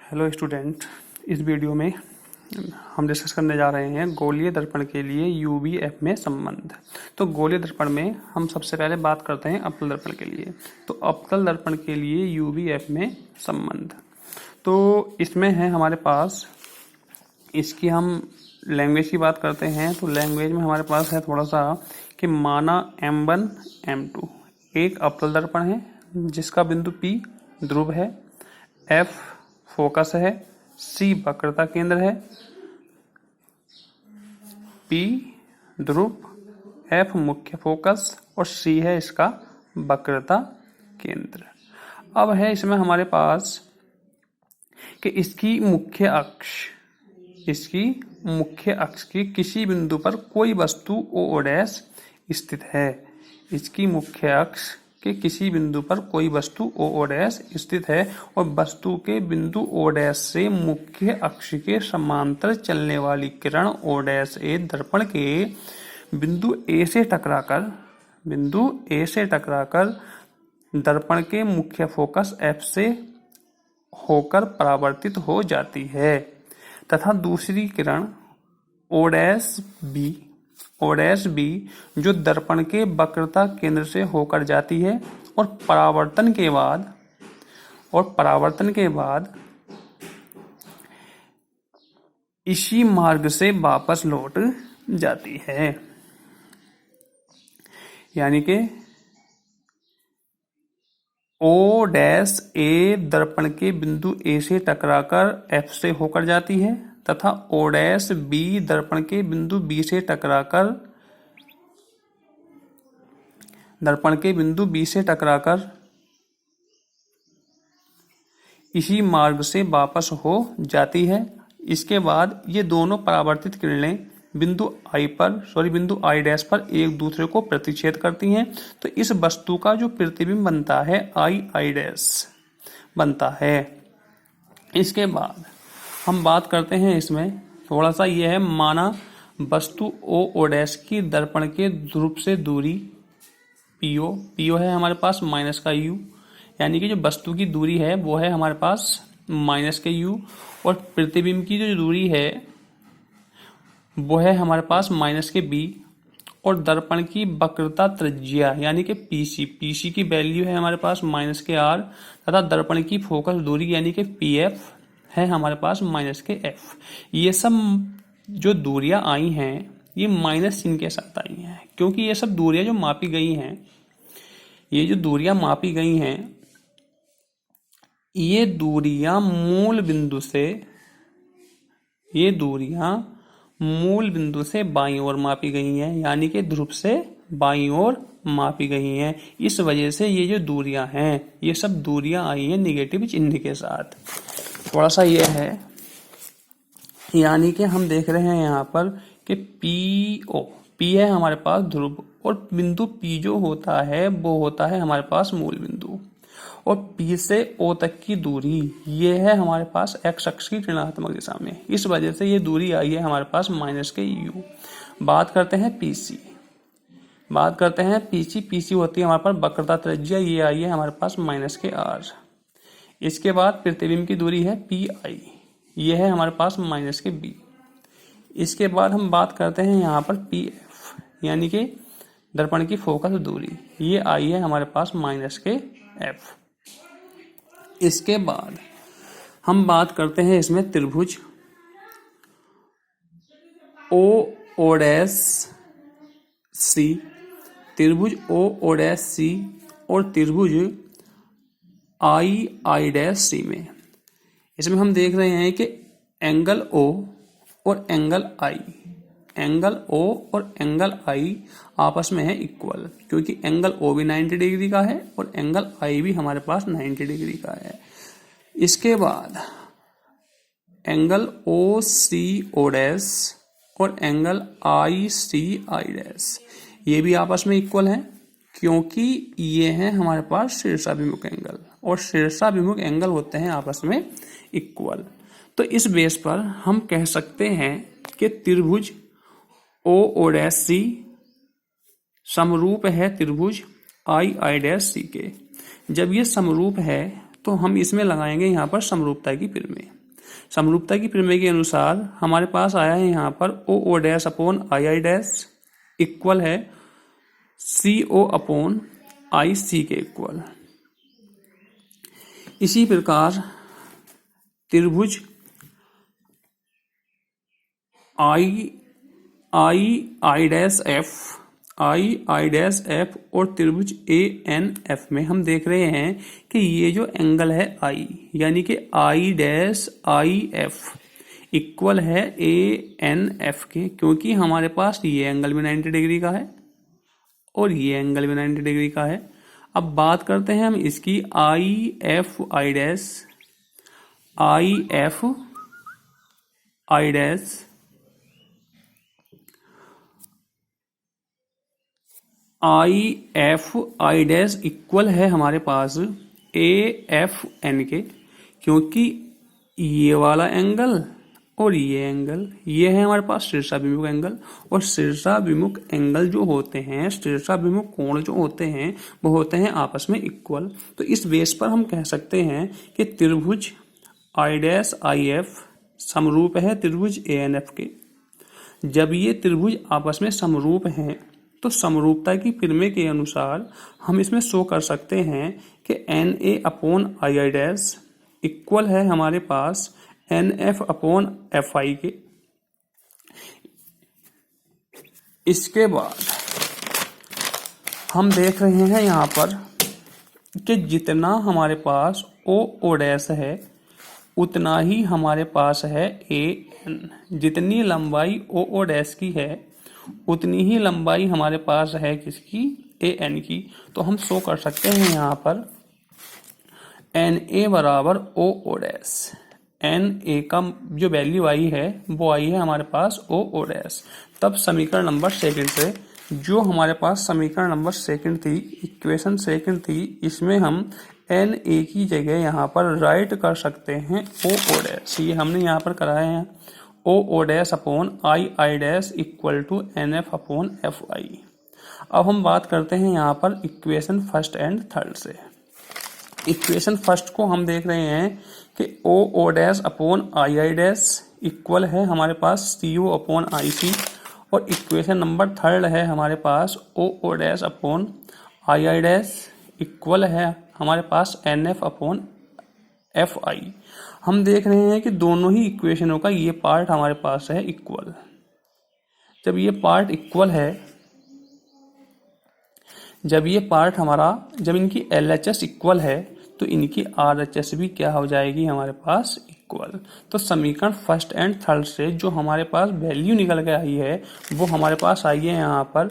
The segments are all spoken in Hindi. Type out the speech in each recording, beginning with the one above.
हेलो स्टूडेंट, इस वीडियो में हम डिस्कस करने जा रहे हैं गोलीय दर्पण के लिए यूवीएफ में संबंध। तो गोलीय दर्पण में हम सबसे पहले बात करते हैं अवतल दर्पण के लिए। तो अवतल दर्पण के लिए यूवीएफ में संबंध, तो इसमें है हमारे पास, इसकी हम लैंग्वेज की बात करते हैं तो लैंग्वेज में हमारे पास है थोड़ा सा कि माना M1 M2 एक अवतल दर्पण है जिसका बिंदु P ध्रुव है, F फोकस है, C वक्रता केंद्र है, P ध्रुव, F मुख्य फोकस और C है इसका वक्रता केंद्र। अब है इसमें हमारे पास कि इसकी मुख्य अक्ष की किसी बिंदु पर कोई वस्तु O डैश स्थित है। इसकी मुख्य अक्ष के किसी बिंदु पर कोई वस्तु O डैश स्थित है और वस्तु के बिंदु O डैश से मुख्य अक्ष के समांतर चलने वाली किरण O डैश ए दर्पण के बिंदु A से टकराकर दर्पण के मुख्य फोकस F से होकर परावर्तित हो जाती है तथा दूसरी किरण O डैश बी जो दर्पण के वक्रता केंद्र से होकर जाती है और परावर्तन के बाद इसी मार्ग से वापस लौट जाती है। यानी कि O डैश ए दर्पण के बिंदु A से टकराकर F से होकर जाती है तथा O डैश बी दर्पण के बिंदु B से टकराकर इसी मार्ग से वापस हो जाती है। इसके बाद ये दोनों परावर्तित किरणें बिंदु I डैश पर एक दूसरे को प्रतिच्छेद करती हैं। तो इस वस्तु का जो प्रतिबिंब बनता है I डैश बनता है। इसके बाद हम बात करते हैं इसमें थोड़ा सा यह है, माना वस्तु O डैश की दर्पण के ध्रुव से दूरी PO है हमारे पास माइनस का U, यानी कि जो वस्तु की दूरी है वो है हमारे पास माइनस के U और प्रतिबिंब की जो दूरी है वो है हमारे पास माइनस के B और दर्पण की वक्रता त्रिज्या यानी कि PC की वैल्यू है हमारे पास माइनस के R तथा दर्पण की फोकस दूरी यानी कि PF है हमारे पास माइनस के F। ये सब जो दूरियां आई हैं ये माइनस चिन्ह के साथ आई हैं क्योंकि ये सब दूरियां जो मापी गई हैं, ये जो दूरियां मापी गई हैं ये दूरियां मूल बिंदु से बाईं ओर मापी गई हैं, यानी कि ध्रुव से बाईं ओर मापी गई हैं। इस वजह से ये जो दूरियां हैं ये सब दूरियां आई हैं निगेटिव चिन्ह के साथ। थोड़ा सा ये है, यानी कि हम देख रहे हैं यहाँ पर कि P है हमारे पास ध्रुव और बिंदु P जो होता है वो होता है हमारे पास मूल बिंदु और P से O तक की दूरी ये है हमारे पास x अक्ष की ऋणात्मक दिशा में। इस वजह से ये दूरी आई है हमारे पास माइनस के U। बात करते हैं PC होती है हमारे पास वक्रता त्रिज्या, ये आई है हमारे पास माइनस के R। इसके बाद प्रतिबिंब की दूरी है PI, ये है हमारे पास माइनस के B। इसके बाद हम बात करते हैं यहाँ पर PF यानी कि दर्पण की फोकस दूरी, ये आई है हमारे पास माइनस के F। इसके बाद हम बात करते हैं इसमें त्रिभुज O डैश C और त्रिभुज I डैश C में। इसमें हम देख रहे हैं कि एंगल O और एंगल I आपस में है इक्वल, क्योंकि एंगल O भी 90 डिग्री का है और एंगल I भी हमारे पास 90 डिग्री का है। इसके बाद एंगल OC डैश और एंगल IC डैश ये भी आपस में इक्वल हैं, क्योंकि ये है हमारे पास शीर्षाभिमुख एंगल और शीर्षाभिमुख एंगल होते हैं आपस में इक्वल। तो इस बेस पर हम कह सकते हैं कि त्रिभुज O डैश C समरूप है त्रिभुज I डैश C के। जब ये समरूप है तो हम इसमें लगाएंगे यहाँ पर समरूपता की प्रमेय। समरूपता की प्रमेय के अनुसार हमारे पास आया है यहाँ पर O dash upon I dash equal है CO अपॉन IC के इक्वल। इसी प्रकार त्रिभुज आई डैश एफ और त्रिभुज ANF में हम देख रहे हैं कि ये जो एंगल है I यानी कि I डैश IF इक्वल है ANF के, क्योंकि हमारे पास ये एंगल भी 90 डिग्री का है और ये एंगल भी 90 डिग्री का है। अब बात करते हैं हम इसकी IF I डैश इक्वल है हमारे पास AFN के, क्योंकि ये वाला एंगल और ये एंगल ये है हमारे पास शीर्षाभिमुख एंगल, और शीर्षाभिमुख एंगल जो होते हैं, शीर्षाभिमुख कोण जो होते हैं वो होते हैं आपस में इक्वल। तो इस बेस पर हम कह सकते हैं कि त्रिभुज I डैश IF समरूप है त्रिभुज ANF के। जब ये त्रिभुज आपस में समरूप हैं तो समरूपता की प्रमेय के अनुसार हम इसमें शो कर सकते हैं कि NA upon I dash equal है हमारे पास NF अपॉन FI के। इसके बाद हम देख रहे हैं यहाँ पर कि जितना हमारे पास O डैश है उतना ही हमारे पास है AN। जितनी लंबाई O डैश की है उतनी ही लंबाई हमारे पास है किसकी, AN की। तो हम शो कर सकते हैं यहाँ पर NA बराबर O डैश। NA का जो वैल्यू आई है वो आई है हमारे पास O डैश। तब समीकरण नंबर सेकंड से जो हमारे पास समीकरण नंबर सेकंड थी, इक्वेशन सेकंड थी, इसमें हम NA की जगह यहाँ पर राइट कर सकते हैं O डैश। ये हमने यहाँ पर कराया है O dash upon I dash equal to NF upon FI। अब हम बात करते हैं यहाँ पर इक्वेशन फर्स्ट एंड थर्ड से। इक्वेशन फर्स्ट को हम देख रहे हैं कि O dash upon I dash equal है हमारे पास CO अपॉन IC, और इक्वेशन नंबर थर्ड है हमारे पास O dash upon I dash equal है हमारे पास NF अपॉन FI। हम देख रहे हैं कि दोनों ही इक्वेशनों का ये पार्ट हमारे पास है इक्वल। जब ये पार्ट इक्वल है, जब ये पार्ट हमारा, जब इनकी LHS इक्वल है तो इनकी RHS भी क्या हो जाएगी हमारे पास इक्वल। तो समीकरण फर्स्ट एंड थर्ड से जो हमारे पास वैल्यू निकल के आई है वो हमारे पास आई है यहाँ पर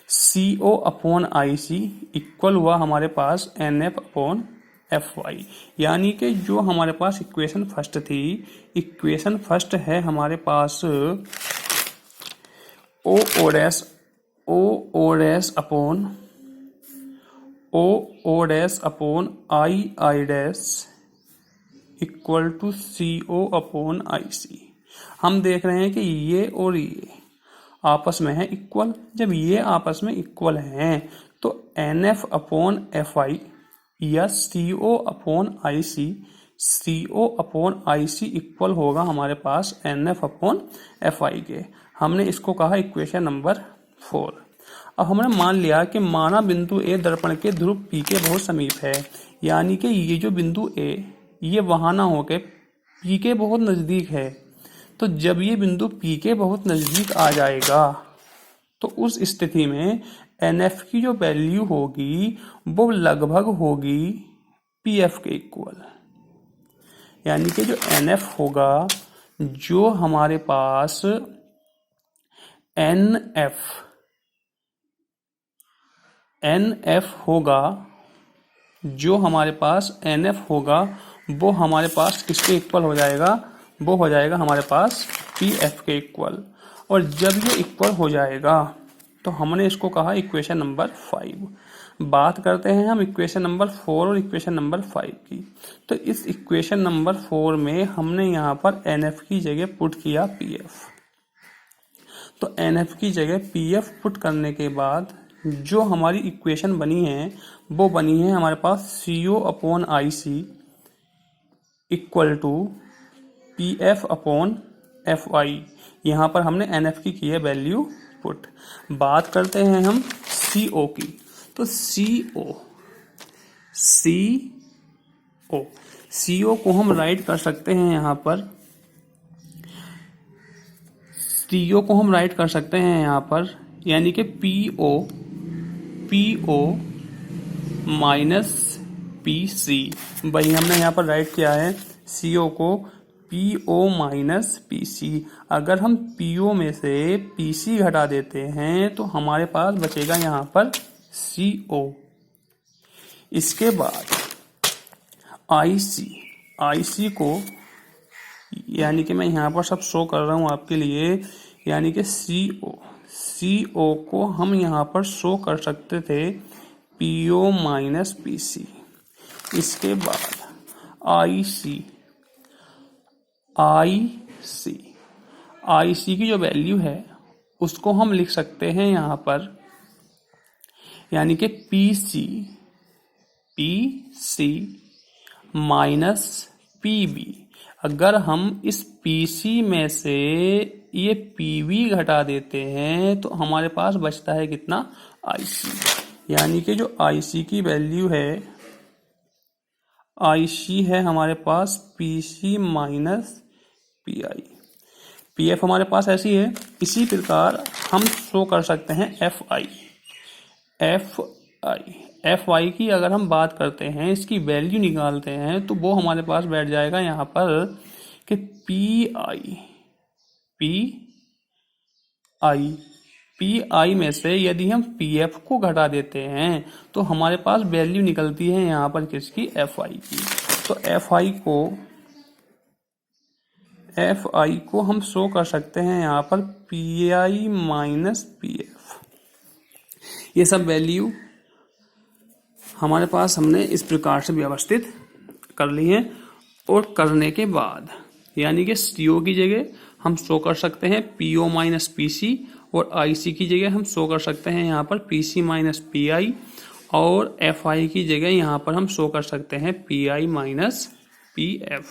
CO अपॉन IC इक्वल हुआ हमारे पास NF अपॉन FY। यानी कि जो हमारे पास इक्वेशन फर्स्ट थी, इक्वेशन फर्स्ट है हमारे पास O dash upon I dash equal to CO upon IC। हम देख रहे हैं कि ये और ये आपस में है इक्वल। जब ये आपस में इक्वल हैं तो NF अपॉन FI या CO अपॉन IC इक्वल होगा हमारे पास NF अपॉन FI के। हमने इसको कहा इक्वेशन नंबर 4। अब हमने मान लिया कि माना बिंदु A दर्पण के ध्रुव P के बहुत समीप है, यानी कि ये जो बिंदु A ये वहां ना होके P के बहुत नजदीक है। तो जब ये बिंदु P के बहुत नजदीक आ जाएगा तो उस स्थिति में NF की जो वैल्यू होगी वो लगभग होगी PF के इक्वल। यानी कि जो NF होगा, जो हमारे पास NF होगा, जो हमारे पास NF होगा वो हमारे पास किसके इक्वल हो जाएगा, वो हो जाएगा हमारे पास PF के इक्वल। और जब ये इक्वल हो जाएगा तो हमने इसको कहा इक्वेशन नंबर 5। बात करते हैं हम इक्वेशन नंबर 4 और इक्वेशन नंबर 5 की। तो इस इक्वेशन नंबर 4 में हमने यहाँ पर NF की जगह पुट किया PF। तो NF की जगह PF पुट करने के बाद जो हमारी इक्वेशन बनी है वो बनी है हमारे पास CO upon IC equal to P F upon F I. यहाँ पर हमने एन एफ की है वैल्यू पुट। बात करते हैं हम सी ओ की, तो सी ओ को हम राइट कर सकते हैं यहाँ पर, सीओ को हम राइट कर सकते हैं यहाँ पर, यानी कि P O minus P C. वही हमने यहाँ पर राइट किया है सीओ को P O minus P C. अगर हम पी ओ में से पी सी घटा देते हैं तो हमारे पास बचेगा यहाँ पर सी ओ। इसके बाद आई सी को, यानी कि मैं यहाँ पर सब शो कर रहा हूँ आपके लिए, यानी कि सी ओ को हम यहाँ पर शो कर सकते थे P O minus P C. इसके बाद आई सी की जो वैल्यू है उसको हम लिख सकते हैं यहाँ पर, यानी कि P C minus P B. अगर हम इस पी सी में से ये पी बी घटा देते हैं तो हमारे पास बचता है कितना, आई सी। यानी कि जो आई सी की वैल्यू है, आई सी है हमारे पास P C minus P I. P F हमारे पास ऐसी है। इसी प्रकार हम शो कर सकते हैं एफ आई की अगर हम बात करते हैं, इसकी वैल्यू निकालते हैं तो वो हमारे पास बैठ जाएगा यहाँ पर कि पी आई में से यदि हम पी एफ को घटा देते हैं तो हमारे पास वैल्यू निकलती है यहाँ पर किसकी, एफ आई की। तो एफ आई को हम शो कर सकते हैं यहाँ पर P I minus P F. ये सब वैल्यू हमारे पास हमने इस प्रकार से व्यवस्थित कर ली है। और करने के बाद यानी कि सीओ की जगह हम शो कर सकते हैं P O minus P C, और आई सी की जगह हम शो कर सकते हैं यहाँ पर P C minus P I, और एफ आई की जगह यहाँ पर हम शो कर सकते हैं P I minus P F.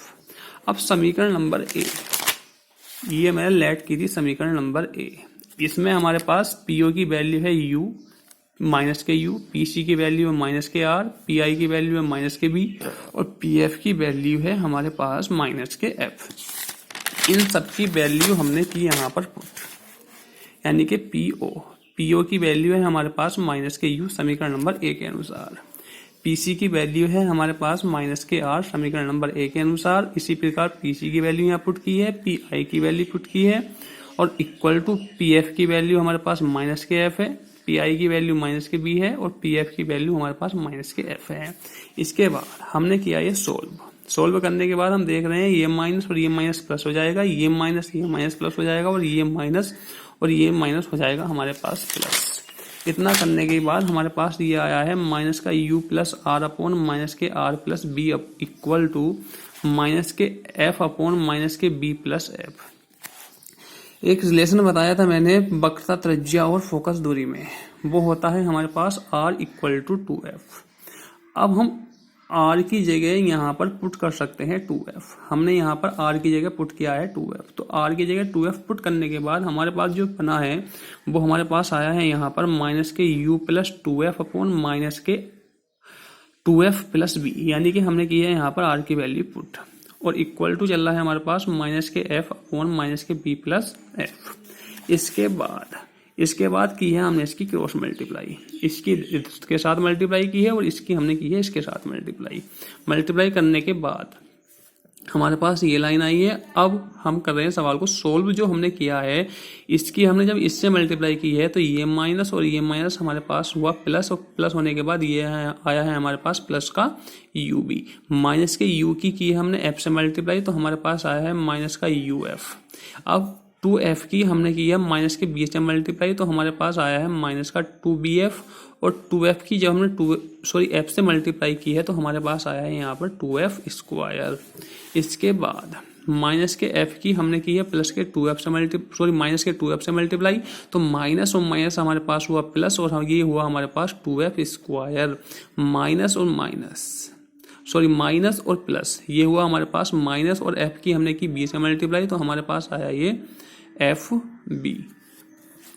अब समीकरण नंबर ए, ये मैंने लेट की थी समीकरण नंबर ए। इसमें हमारे पास पी ओ की वैल्यू है यू माइनस के यू, पी सी की वैल्यू है minus K are, P I की वैल्यू है माइनस के बी, और पी एफ की वैल्यू है हमारे पास माइनस के एफ। इन सब की वैल्यू हमने की यहाँ पर पुट, यानी कि पी ओ की वैल्यू है हमारे पास माइनस के यू समीकरण नंबर ए के अनुसार, पी सी की वैल्यू है हमारे पास माइनस के आर समीकरण नंबर ए के अनुसार। इसी प्रकार पी सी की वैल्यू यहाँ पुट की है, पी आई की वैल्यू पुट की है, और इक्वल टू पी एफ की वैल्यू हमारे पास माइनस के एफ है, पी आई की वैल्यू माइनस के बी है, और पी एफ की वैल्यू हमारे पास माइनस के एफ है। इसके बाद हमने किया ये सोल्व करने के बाद हम देख रहे हैं ये माइनस और ये माइनस प्लस हो जाएगा, ये माइनस प्लस हो जाएगा, और ये माइनस हो जाएगा हमारे पास प्लस। इतना करने के बाद हमारे पास ये आया है माइनस का u plus R upon minus K R plus B equal to minus K F upon minus K B plus F. एक रिलेशन बताया था मैंने वक्रता त्रिज्या और फोकस दूरी में, वो होता है हमारे पास r इक्वल टू 2f। अब हम r की जगह यहाँ पर पुट कर सकते हैं 2f। हमने यहाँ पर r की जगह पुट किया है 2f, तो r की जगह 2f पुट करने के बाद हमारे पास जो बना है वो हमारे पास आया है यहाँ पर माइनस के u plus 2f upon minus के 2f प्लस बी, यानी कि हमने किया है यहाँ पर r की वैल्यू पुट, और इक्वल टू चल रहा है हमारे पास माइनस के f अपॉन माइनस के b प्लस एफ। इसके बाद की है हमने इसकी क्रॉस मल्टीप्लाई, इसकी इसके साथ मल्टीप्लाई की है और इसकी हमने की है इसके साथ मल्टीप्लाई करने के बाद हमारे पास ये लाइन आई है। अब हम कर रहे हैं सवाल को सोल्व। जो हमने किया है इसकी हमने जब इससे मल्टीप्लाई की है तो ये माइनस और ये माइनस हमारे पास हुआ प्लस, और प्लस होने के बाद ये आया है हमारे पास प्लस का यू बी। माइनस के यू की है हमने एफ से मल्टीप्लाई, तो हमारे पास आया है माइनस का यू एफ। अब 2f की हमने की है माइनस के बी से मल्टीप्लाई, तो हमारे पास आया है माइनस का 2bf, और 2f की जब हमने f से मल्टीप्लाई की है तो हमारे पास आया है यहाँ पर 2f स्क्वायर। इसके बाद माइनस के f की हमने की है प्लस के 2f से माइनस के 2f से मल्टीप्लाई, तो माइनस और माइनस हमारे पास हुआ प्लस, और ये हुआ हमारे पास 2f स्क्वायर। माइनस और माइनस सॉरी माइनस और प्लस, ये हुआ हमारे पास माइनस और एफ की हमने की बी से मल्टीप्लाई, तो हमारे पास आया ये एफ बी।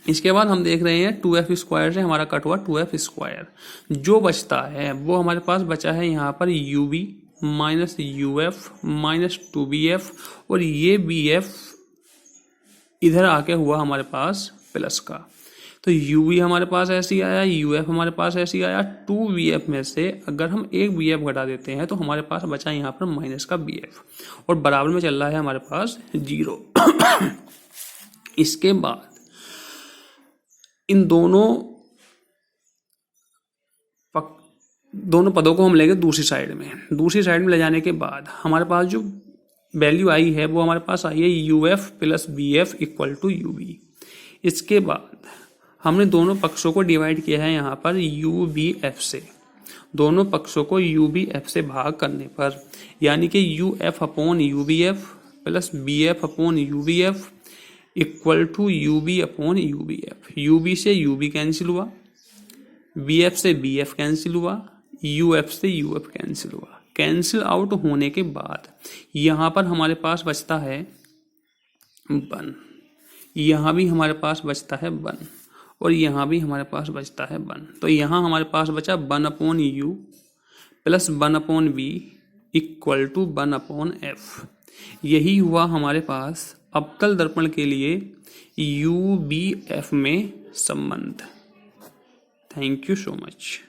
इसके बाद हम देख रहे हैं 2f स्क्वायर से हमारा कट हुआ 2f स्क्वायर। जो बचता है वो हमारे पास बचा है यहाँ पर ub minus uf minus 2bf, और ये bf इधर आके हुआ हमारे पास प्लस का। तो ub हमारे पास ऐसे ही आया, uf हमारे पास ऐसे ही आया। 2bf में से अगर हम एक bf घटा देते हैं तो हमारे पास बचा यहाँ पर माइनस का bf, और बराबर में चल रहा है हमारे पास 0। इसके बाद इन दोनों पदों को हम लेंगे दूसरी साइड में। दूसरी साइड में ले जाने के बाद हमारे पास जो वैल्यू आई है वो हमारे पास आई है uf plus bf equal to ub। इसके बाद हमने दोनों पक्षों को डिवाइड किया है यहाँ पर ubf से। दोनों पक्षों को ubf से भाग करने पर यानी कि uf upon ubf plus bf upon ubf equal to ub upon ubf। ub से ub कैंसिल हुआ, bf से bf कैंसिल हुआ, uf से uf कैंसिल हुआ। कैंसिल आउट होने के बाद यहाँ पर हमारे पास बचता है 1, यहाँ भी हमारे पास बचता है 1, और यहाँ भी हमारे पास बचता है 1। तो यहाँ हमारे पास बचा 1 upon u plus 1 upon v equal to 1 upon f। यही हुआ हमारे पास अवतल दर्पण के लिए UBF में संबंध। Thank you so much.